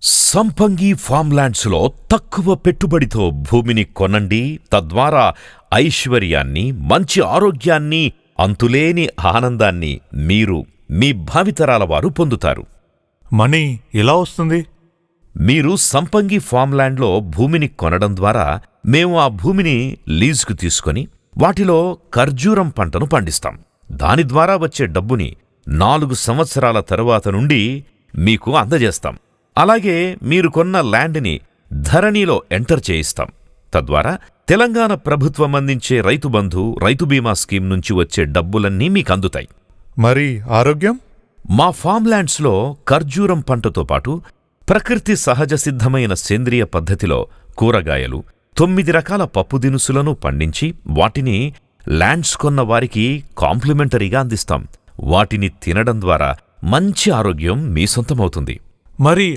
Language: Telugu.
సంపంగి ఫార్మ్లాండ్స్లో తక్కువ పెట్టుబడితో భూమిని కొనండి. తద్వారా ఐశ్వర్యాన్ని, మంచి ఆరోగ్యాన్ని, అంతులేని ఆనందాన్ని మీరు మీ భావితరాల వారు పొందుతారు. మనీ ఎలా వస్తుంది? మీరు సంపంగి ఫార్మ్లాండ్లో భూమిని కొనడం ద్వారా మేము ఆ భూమిని లీజుకు తీసుకొని వాటిలో ఖర్జూరం పంటను పండిస్తాం. దాని ద్వారా వచ్చే డబ్బుని 4 సంవత్సరాల తరువాత నుండి మీకు అందజేస్తాం. అలాగే మీరు కొన్న ల్యాండ్ని ధరణిలో ఎంటర్ చేయిస్తాం. తద్వారా తెలంగాణ ప్రభుత్వం అందించే రైతు బంధు, రైతు బీమా స్కీమ్ నుంచి వచ్చే డబ్బులన్నీ మీకందుతాయి. మరి ఆరోగ్యం? మా ఫార్మ్లాండ్స్లో ఖర్జూరం పంటతో పాటు ప్రకృతి సహజ సిద్ధమైన సేంద్రియ పద్ధతిలో కూరగాయలు, 9 రకాల పప్పు దినుసులను పండించి వాటిని ల్యాండ్స్ కొన్న వారికి కాంప్లిమెంటరీగా అందిస్తాం. వాటిని తినడం ద్వారా మంచి ఆరోగ్యం మీ సొంతమవుతుంది. మరి